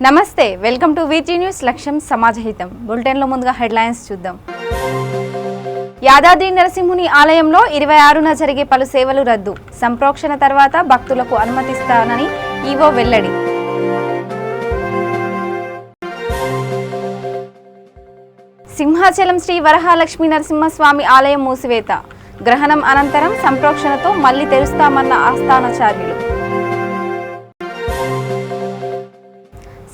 నమస్తే, welcome to వీటీ news. లక్ష్యం సమాజహితం. బులెటిన్లో ముందుగా హెడ్లైన్స్ చూద్దాం. యాదాద్రి నరసింహుని ఆలయంలో 26న జరిగే పలు సేవలు రద్దు. సంప్రోక్షణ తర్వాత భక్తులకు అనుమతిస్తానని ఈవో వెల్లడి. సింహాచలం శ్రీ వరహాలక్ష్మీ నరసింహస్వామి ఆలయం మూసివేత. గ్రహణం అనంతరం సంప్రోక్షణతో మళ్లీ తెరుస్తామన్న ఆస్థానాచార్యులు.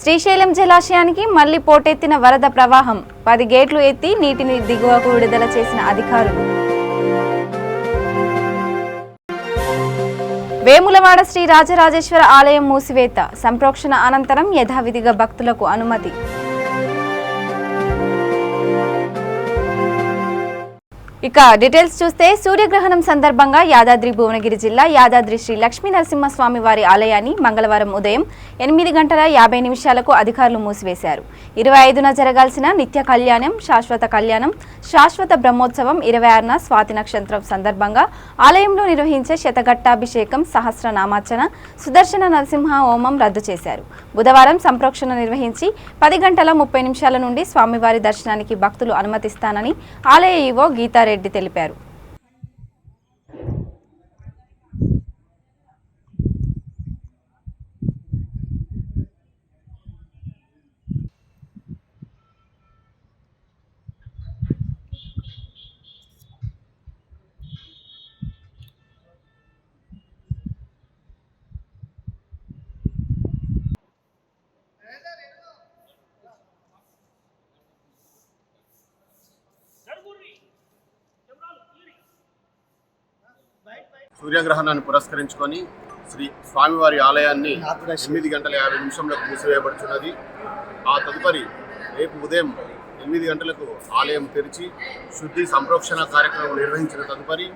శ్రీశైలం జలాశయానికి మళ్లీ పోటెత్తిన వరద ప్రవాహం. 10 గేట్లు ఎత్తి నీటిని దిగువకు విడుదల చేసిన అధికారులు. వేములవాడ శ్రీ రాజరాజేశ్వర ఆలయం మూసివేత. సంప్రోక్షణ అనంతరం యథావిధిగా భక్తులకు అనుమతి. ఇక డీటెయిల్స్ చూస్తే, సూర్యగ్రహణం సందర్భంగా యాదాద్రి భువనగిరి జిల్లా యాదాద్రి శ్రీ లక్ష్మీ నరసింహస్వామి వారి ఆలయాన్ని మంగళవారం ఉదయం 8:50 అధికారులు మూసివేశారు. 25న జరగాల్సిన నిత్య కళ్యాణం, శాశ్వత బ్రహ్మోత్సవం 26న స్వాతి నక్షత్రం సందర్భంగా ఆలయంలో నిర్వహించే శతఘట్టాభిషేకం, సహస్రనామార్చన, సుదర్శన నరసింహ హోమం రద్దు చేశారు. బుధవారం సంప్రోక్షణ నిర్వహించి 10:30 నుండి స్వామివారి దర్శనానికి భక్తులు అనుమతిస్తానని ఆలయ ఈవో గీతారెడ్డి తెలిపారు. సూర్యగ్రహణాన్ని పురస్కరించుకొని శ్రీ స్వామివారి ఆలయాన్ని 8:50 మూసివేయబడుతున్నది. ఆ తదుపరి రేపు ఉదయం 8 గంటలకు ఆలయం తెరిచి శుద్ధి సంప్రోక్షణ కార్యక్రమం నిర్వహించిన తదుపరి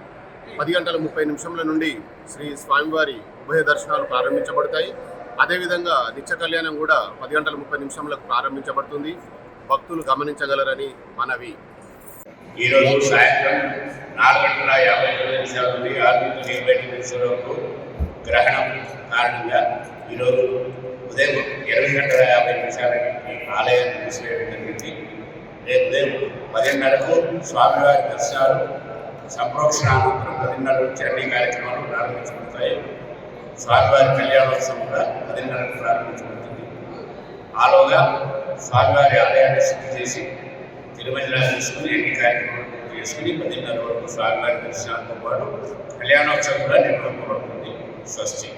10:30 నుండి శ్రీ స్వామివారి ఉభయ దర్శనాలు ప్రారంభించబడతాయి. అదేవిధంగా నిత్య కళ్యాణం కూడా 10:30 ప్రారంభించబడుతుంది. భక్తులు గమనించగలరని మనవి. ఈరోజు సాయంత్రం 4:50 నుండి 6:40 వరకు గ్రహణం కారణంగా ఈరోజు ఉదయం 8:50 ఆలయాన్ని మూసివేయడం జరిగింది. రేపు ఉదయం 10:30కు స్వామివారి దర్శనాలు, సంప్రోక్షణ అనంతరం 10:30 నుంచి అన్ని కార్యక్రమాలు ప్రారంభించబడతాయి. స్వామివారి కళ్యాణోత్సవం కూడా 10:30కు ప్రారంభించబడుతుంది. ఆలోగా స్వామివారి ఆలయాన్ని శుద్ధి చేసి తిరుమల తీసుకుని ఎన్ని కార్యక్రమాలు చేసుకుని 10:30 వరకు స్వామివారి దర్శనాలతో పాటు కళ్యాణోత్సవం కూడా నిర్వహించబడుతుంది. స్వస్తి.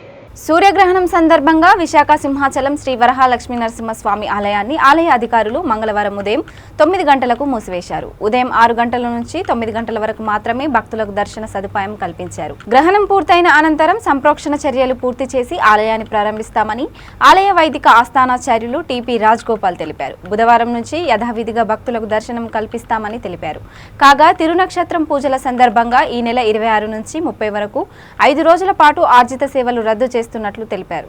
సూర్యగ్రహణం సందర్భంగా విశాఖ సింహాచలం శ్రీ వరహాలక్ష్మీ నరసింహస్వామి ఆలయాన్ని ఆలయ అధికారులు మంగళవారం ఉదయం 9 గంటలకు మూసివేశారు. ఉదయం 6 గంటల నుంచి 9 గంటల వరకు మాత్రమే భక్తులకు దర్శన సదుపాయం కల్పించారు. గ్రహణం పూర్తయిన అనంతరం సంప్రోక్షణ చర్యలు పూర్తి చేసి ఆలయాన్ని ప్రారంభిస్తామని ఆలయ వైదిక ఆస్థానాచార్యులు టిపి రాజగోపాల్ తెలిపారు. బుధవారం నుంచి యథావిధిగా భక్తులకు దర్శనం కల్పిస్తామని తెలిపారు. కాగా తిరునక్షత్రం పూజల సందర్భంగా ఈ నెల 26 నుంచి 30 వరకు 5 రోజుల పాటు ఆర్జిత సేవలు రద్దు చేస్తున్నట్లు తెలిపారు.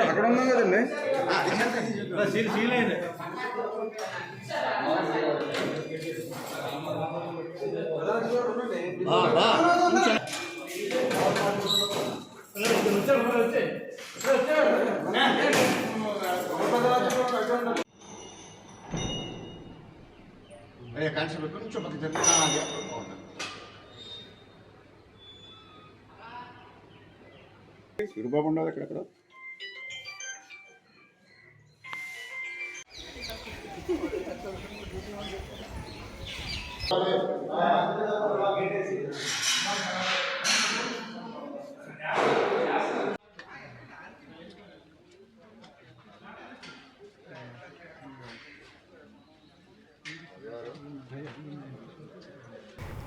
అక్కడ ఉన్నాం కదండి. సూరిబాబు ఉండదు అక్కడక్కడ.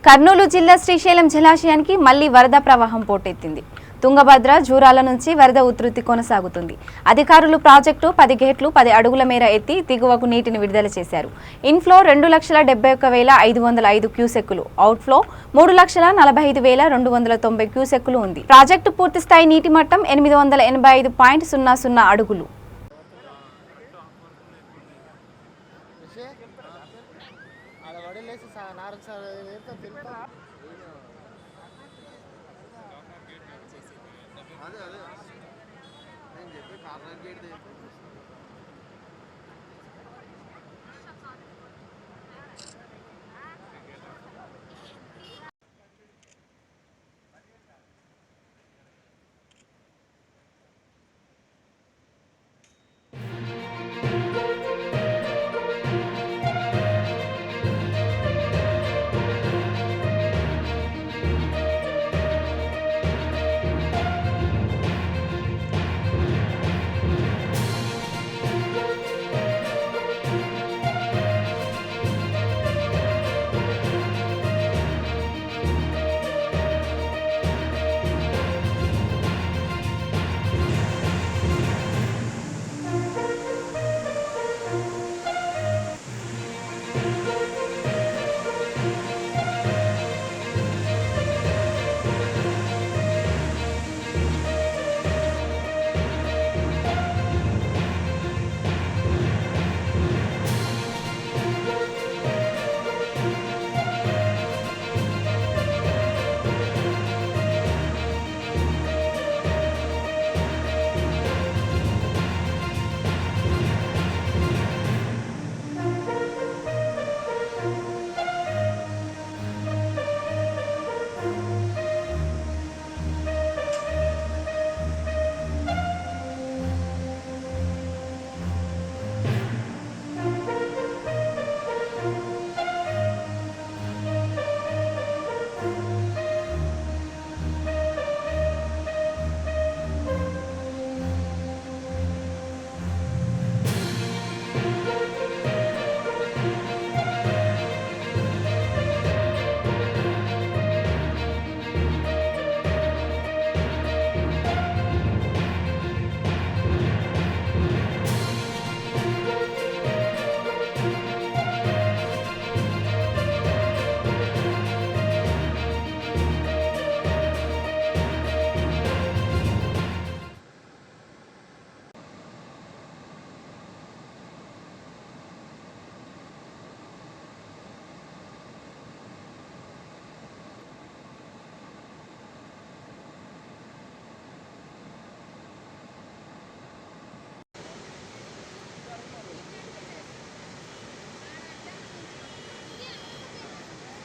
కర్నూలు జిల్లా శ్రీశైలం జలాశయానికి మళ్లీ వరద ప్రవాహం పోటెత్తింది. తుంగభద్ర జూరాల నుంచి వరద ఉధృతి కొనసాగుతుంది. అధికారులు ప్రాజెక్టు 10 గేట్లు 10 అడుగుల మేర ఎత్తి దిగువకు నీటిని విడుదల చేశారు. ఇన్ఫ్లో 2,71,505 క్యూసెక్కులు, అవుట్ఫ్లో 3,45,290 క్యూసెక్కులు ఉంది. ప్రాజెక్టు పూర్తిస్థాయి నీటి మట్టం 885.00 అడుగులు.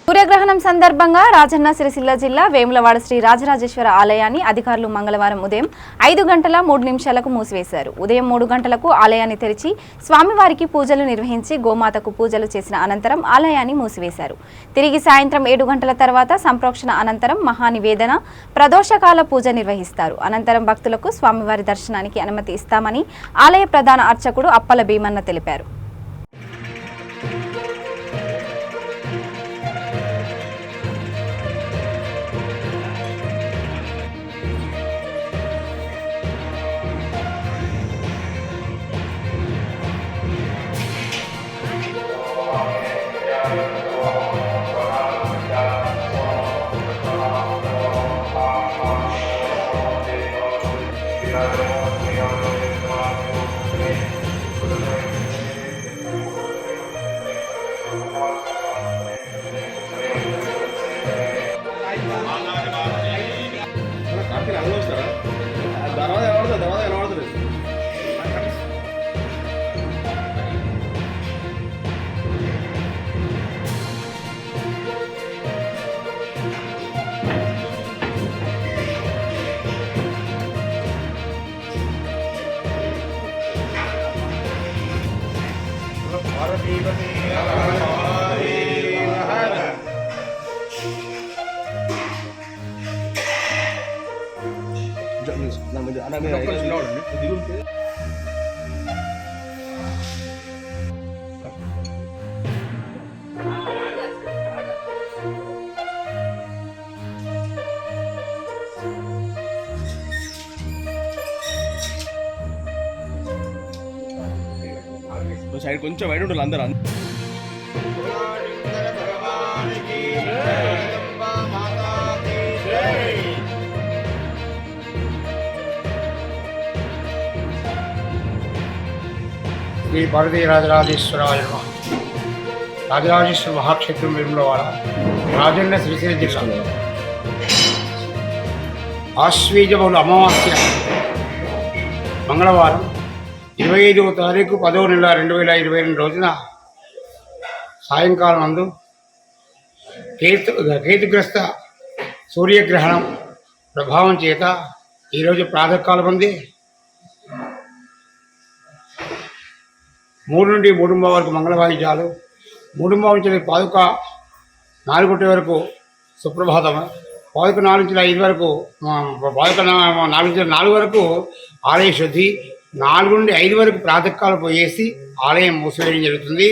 సూర్యగ్రహణం సందర్భంగా రాజన్న సిరిసిల్ల జిల్లా వేములవాడ శ్రీ రాజరాజేశ్వర ఆలయాన్ని అధికారులు మంగళవారం ఉదయం 5:03 మూసివేశారు. ఉదయం 3 గంటలకు ఆలయాన్ని తెరిచి స్వామివారికి పూజలు నిర్వహించి గోమాతకు పూజలు చేసిన అనంతరం ఆలయాన్ని మూసివేశారు. తిరిగి సాయంత్రం 7 గంటల తర్వాత సంప్రోక్షణ అనంతరం మహానివేదన ప్రదోషకాల పూజ నిర్వహిస్తారు. అనంతరం భక్తులకు స్వామివారి దర్శనానికి అనుమతి ఇస్తామని ఆలయ ప్రధాన అర్చకుడు అప్పల భీమన్న తెలిపారు. సైడ్ కొంచెం వైడ్ ఉండాలి అందరూ. శ్రీ భారతీ రాజరాజేశ్వరాయ నమః. రాజరాజేశ్వర మహాక్షేత్రం వేములవాడ, రాజన్న శ్రీశైలం జిల్లా. ఆశ్వీజ బహుళ అమావాస్య మంగళవారం 25వ తారీఖు 10వ నెల 2022 రోజున సాయంకాలం నందు కేతుగ్రస్త సూర్యగ్రహణం ప్రభావం చేత ఈరోజు ప్రాతకాలం ఉంది 3 నుండి 3:30 వరకు మంగళవాయిద్యాలు, 3:30 నుంచి పాదుక 4 వరకు సుప్రభాతం, పాదుక 4 నుంచి 5 వరకు పాదుక 4 నుంచి 4 వరకు ఆలయ శుద్ధి, 4 నుండి 5 వరకు ప్రాతకాలం పోయేసి ఆలయం మూసివేయడం జరుగుతుంది.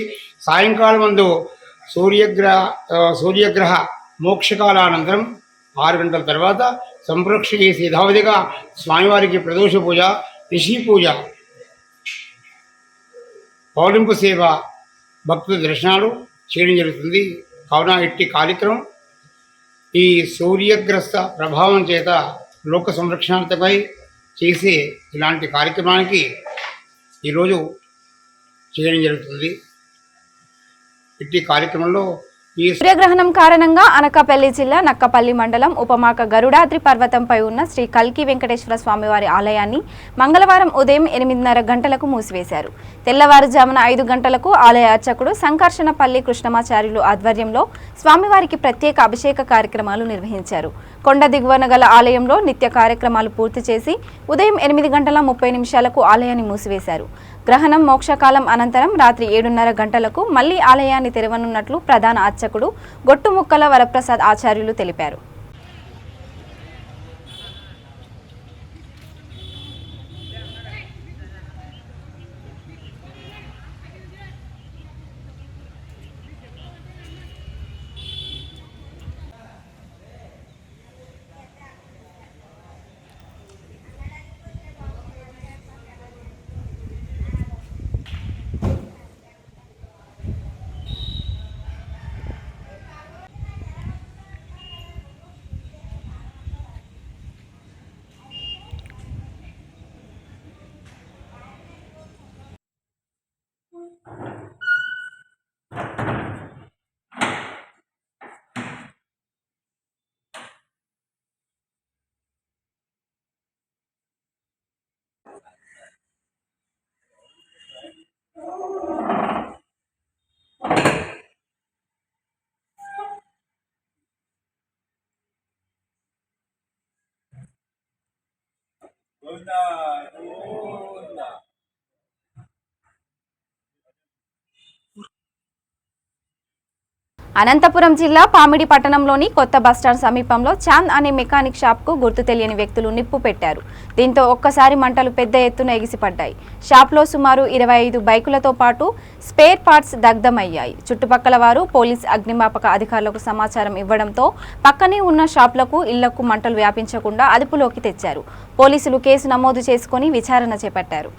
సాయంకాలం ముందు సూర్యగ్రహ మోక్షకాలానంతరం 6 గంటల తర్వాత సంప్రోక్ష చేసి యథావిధిగా స్వామివారికి ప్రదోష పూజ, రిషి పూజ, పౌలింపు సేవ, భక్తుల దర్శనాలు చేయడం జరుగుతుంది. కావున ఇట్టి కార్యక్రమం ఈ సూర్యగ్రస్త ప్రభావం చేత లోక సంరక్షణార్థమై చేసే ఇలాంటి కార్యక్రమానికి ఈరోజు చేయడం జరుగుతుంది. ఇట్టి కార్యక్రమంలో సూర్యగ్రహణం కారణంగా అనకాపల్లి జిల్లా నక్కపల్లి మండలం ఉపమాక గరుడాద్రి పర్వతంపై ఉన్న శ్రీ కల్కి వెంకటేశ్వర స్వామివారి ఆలయాన్ని మంగళవారం ఉదయం 8:30 గంటలకు మూసివేశారు. తెల్లవారుజామున 5 గంటలకు ఆలయ అర్చకుడు సంకర్షణపల్లి కృష్ణమాచార్యులు ఆధ్వర్యంలో స్వామివారికి ప్రత్యేక అభిషేక కార్యక్రమాలు నిర్వహించారు. కొండ దిగువన గల ఆలయంలో నిత్య కార్యక్రమాలు పూర్తి చేసి ఉదయం 8:30 ఆలయాన్ని మూసివేశారు. గ్రహణం మోక్షకాలం అనంతరం రాత్రి 7:30 గంటలకు మళ్లీ ఆలయాన్ని తెరవనున్నట్లు ప్రధాన అర్చకుడు గొట్టుముక్కల వరప్రసాద్ ఆచార్యులు తెలిపారు. అనంతపురం జిల్లా పామిడి పట్టణంలోని కొత్త బస్టాండ్ సమీపంలో చాంద్ అనే మెకానిక్ షాప్కు గుర్తు తెలియని వ్యక్తులు నిప్పు పెట్టారు. దీంతో ఒక్కసారి మంటలు పెద్ద ఎత్తున ఎగిసిపడ్డాయి. షాప్లో సుమారు 25 బైకులతో పాటు స్పేర్ పార్ట్స్ దగ్ధమయ్యాయి. చుట్టుపక్కల వారు పోలీస్ అగ్నిమాపక అధికారులకు సమాచారం ఇవ్వడంతో పక్కనే ఉన్న షాపులకు ఇళ్లకు మంటలు వ్యాపించకుండా అదుపులోకి తెచ్చారు. పోలీసులు కేసు నమోదు చేసుకుని విచారణ చేపట్టారు.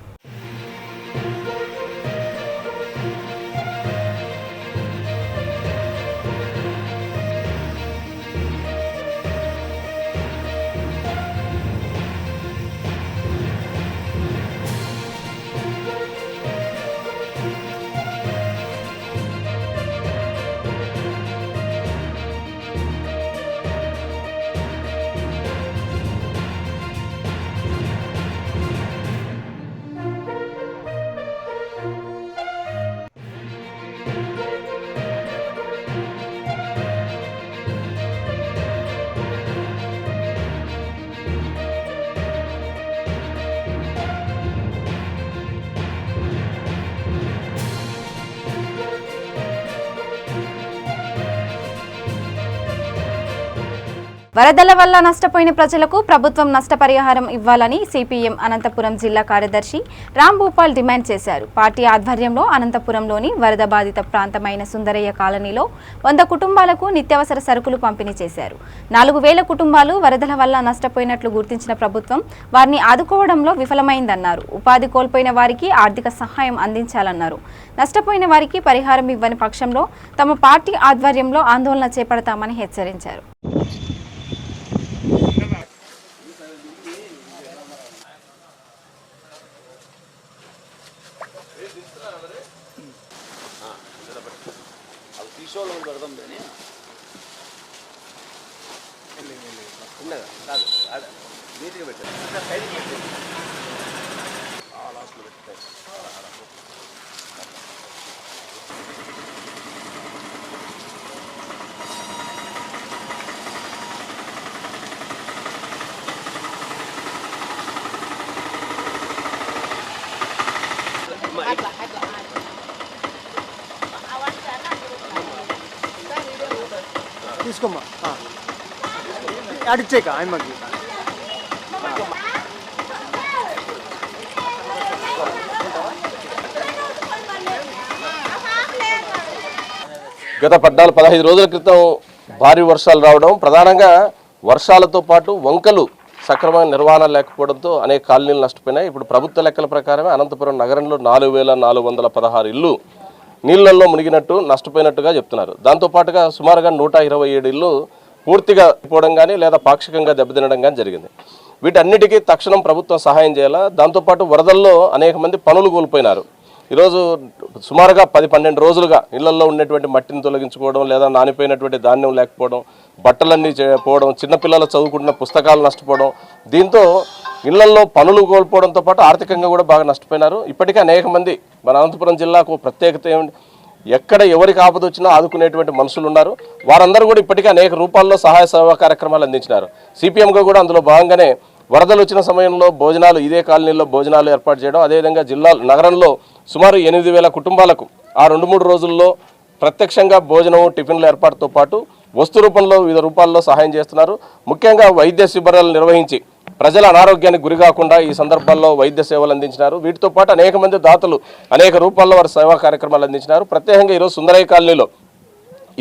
వరదల వల్ల నష్టపోయిన ప్రజలకు ప్రభుత్వం నష్టపరిహారం ఇవ్వాలని సిపిఎం అనంతపురం జిల్లా కార్యదర్శి రామ్ భూపాల్ డిమాండ్ చేశారు. పార్టీ ఆధ్వర్యంలో అనంతపురంలోని వరద బాధిత ప్రాంతమైన సుందరయ్య కాలనీలో 100 కుటుంబాలకు నిత్యావసర సరుకులు పంపిణీ చేశారు. 4000 కుటుంబాలు వరదల వల్ల నష్టపోయినట్లు గుర్తించిన ప్రభుత్వం వారిని ఆదుకోవడంలో విఫలమైందన్నారు. ఉపాధి కోల్పోయిన వారికి ఆర్థిక సహాయం అందించాలన్నారు. నష్టపోయిన వారికి పరిహారం ఇవ్వని పక్షంలో తమ పార్టీ ఆధ్వర్యంలో ఆందోళన చేపడతామని హెచ్చరించారు. తీసుకోమ్మా అడిచేక ఆయమ్మకి గత 14-15 రోజుల క్రితం భారీ వర్షాలు రావడం, ప్రధానంగా వర్షాలతో పాటు వంకలు సక్రమైన నిర్వహణ లేకపోవడంతో అనేక కాలనీలు నష్టపోయినాయి. ఇప్పుడు ప్రభుత్వ లెక్కల ప్రకారమే అనంతపురం నగరంలో 4416 ఇళ్ళు నీళ్లలో మునిగినట్టు నష్టపోయినట్టుగా చెప్తున్నారు. దాంతోపాటుగా సుమారుగా 127 ఇళ్ళు పూర్తిగా పోవడం కానీ లేదా పాక్షికంగా దెబ్బతినడం కానీ జరిగింది. వీటన్నిటికీ తక్షణం ప్రభుత్వం సహాయం చేయాలా. దాంతోపాటు వరదల్లో అనేక మంది పనులు కోల్పోయినారు. ఈరోజు సుమారుగా 10-12 రోజులుగా ఇళ్లలో ఉన్నటువంటి మట్టిని తొలగించుకోవడం, లేదా నానిపోయినటువంటి ధాన్యం లేకపోవడం, బట్టలన్నీ పోవడం, చిన్నపిల్లలు చదువుకుంటున్న పుస్తకాలు నష్టపోవడం, దీంతో ఇళ్లలో పనులు కోల్పోవడంతో పాటు ఆర్థికంగా కూడా బాగా నష్టపోయినారు. ఇప్పటికే అనేక మంది మన అనంతపురం జిల్లాకు ప్రత్యేకత ఏమిటి, ఎక్కడ ఎవరికి ఆపద వచ్చినా ఆదుకునేటువంటి మనుషులు ఉన్నారు. వారందరూ కూడా ఇప్పటికే అనేక రూపాల్లో సహాయ సేవా కార్యక్రమాలు అందించినారు. సిపిఎంగా కూడా అందులో భాగంగానే వరదలు వచ్చిన సమయంలో భోజనాలు, ఇదే కాలనీలో భోజనాలు ఏర్పాటు చేయడం, అదేవిధంగా నగరంలో సుమారు 8000 కుటుంబాలకు ఆ 2-3 రోజుల్లో ప్రత్యక్షంగా భోజనం, టిఫిన్ల ఏర్పాటుతో పాటు వస్తు రూపంలో వివిధ రూపాల్లో సహాయం చేస్తున్నారు. ముఖ్యంగా వైద్య శిబిరాలు నిర్వహించి ప్రజల అనారోగ్యానికి గురి కాకుండా ఈ సందర్భాల్లో వైద్య సేవలు అందించినారు. వీటితో పాటు అనేక మంది దాతలు అనేక రూపాల్లో వారి సేవా కార్యక్రమాలు అందించినారు. ప్రత్యేకంగా ఈరోజు సుందరయ్య కాలనీలో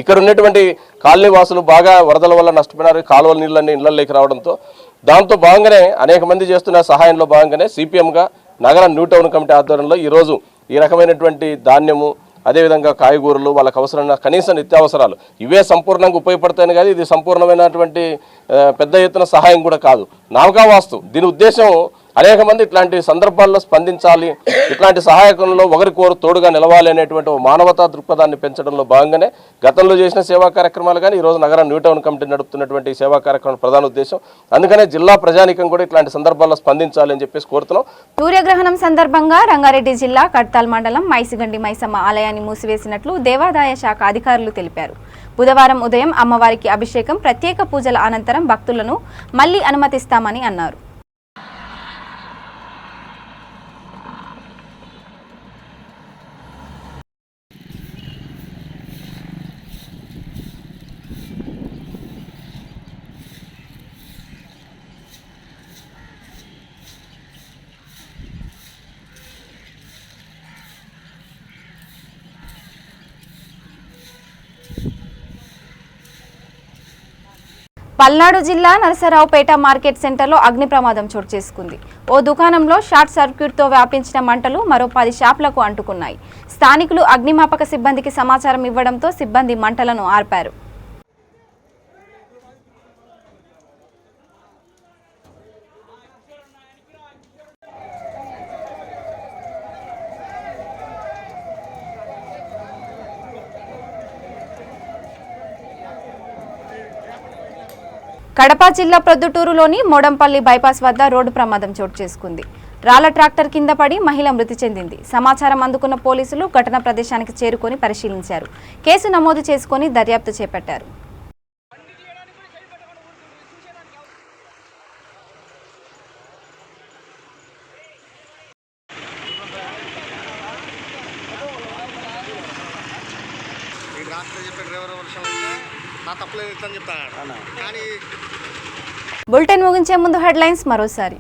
ఇక్కడ ఉన్నటువంటి కాలనీ వాసులు బాగా వరదల వల్ల నష్టపోయినారు. కాలువల నీళ్ళన్నీ ఇళ్లలోకి రావడంతో దాంతో భాగంగానే అనేక మంది చేస్తున్న సహాయంలో భాగంగానే సిపిఎంగా నగర న్యూ టౌన్ కమిటీ ఆధ్వర్యంలో ఈరోజు ఈ రకమైనటువంటి ధాన్యము, అదేవిధంగా కాయగూరలు, వాళ్ళకు అవసరమైన కనీస నిత్యావసరాలు ఇవే సంపూర్ణంగా ఉపయోగపడతాయని కాదు, ఇది సంపూర్ణమైనటువంటి పెద్ద ఎత్తున సహాయం కూడా కాదు, నామకావాస్తు. దీని ఉద్దేశం అనేక మంది ఇట్లాంటి సందర్భాల్లో స్పందించాలి, ఇట్లాంటి సహాయకంలో ఒకరికొకరు తోడుగా నిలవాలి అనేటువంటి మానవతా దృక్పథాన్ని పెంచడంలో భాగంగానే గతంలో చేసిన సేవా కార్యక్రమాలు కానీ ఈరోజు నగర న్యూ టౌన్ కమిటీ నడుపుతున్నటువంటి సేవా కార్యక్రమం ప్రధాన ఉద్దేశం. అందుకనే జిల్లా ప్రజానికం కూడా ఇట్లాంటి సందర్భాల్లో స్పందించాలి అని చెప్పేసి కోరుతున్నాం. సూర్యగ్రహణం సందర్భంగా రంగారెడ్డి జిల్లా కడ్తాల్ మండలం మైసిగండి మైసమ్మ ఆలయాన్ని మూసివేసినట్లు దేవాదాయ శాఖ అధికారులు తెలిపారు. బుధవారం ఉదయం అమ్మవారికి అభిషేకం, ప్రత్యేక పూజల అనంతరం భక్తులను మళ్లీ అనుమతిస్తామని అన్నారు. పల్నాడు జిల్లా నరసరావుపేట మార్కెట్ సెంటర్లో అగ్ని ప్రమాదం చోటు చేసుకుంది. ఓ దుకాణంలో షార్ట్ సర్క్యూట్తో వ్యాపించిన మంటలు మరో 10 షాపులకు అంటుకున్నాయి. స్థానికులు అగ్నిమాపక సిబ్బందికి సమాచారం ఇవ్వడంతో సిబ్బంది మంటలను ఆర్పారు. కడప జిల్లా ప్రొద్దుటూరులోని మోడంపల్లి బైపాస్ వద్ద రోడ్డు ప్రమాదం చోటు చేసుకుంది. రాళ్ల ట్రాక్టర్ కింద పడి మహిళ మృతి చెందింది. సమాచారం అందుకున్న పోలీసులు ఘటనా ప్రదేశానికి చేరుకొని పరిశీలించారు. కేసు నమోదు చేసుకొని దర్యాప్తు చేపట్టారు. డ్రైవర్ వర్షం నా తప్పులేదు ఇట్లా చెప్తాను కానీ బులెటిన్ ముగించే ముందు హెడ్లైన్స్ మరోసారి.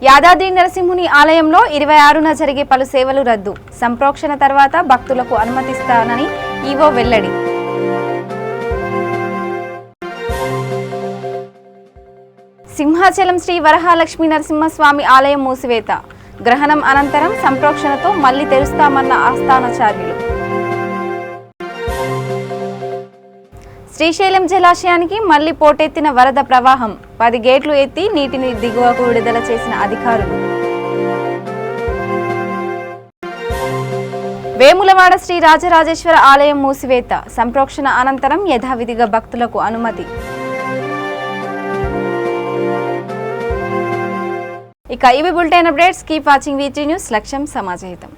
యాదాద్రి నరసింహుని ఆలయంలో 26న జరిగే పలు సేవలు రద్దు. సంప్రోక్షణ తర్వాత భక్తులకు అనుమతిస్తానని ఈవో వెల్లడి. సింహాచలం శ్రీ వరహాలక్ష్మీ నరసింహస్వామి ఆలయం మూసివేత. గ్రహణం అనంతరం సంప్రోక్షణతో మళ్లీ తెరుస్తామన్న ఆస్థానాచార్యులు. శ్రీశైలం జలాశయానికి మళ్లీ పోటెత్తిన వరద ప్రవాహం. 10 గేట్లు ఎత్తి నీటిని దిగువకు విడుదల చేసిన అధికారులు. వేములవాడ శ్రీ రాజరాజేశ్వర ఆలయం మూసివేత. సంప్రోక్షణ అనంతరం యథావిధిగా భక్తులకు అనుమతి. ఇక ఇవి bulletin updates. Keep watching వీటీ news. లక్ష్యం సమాజహితం.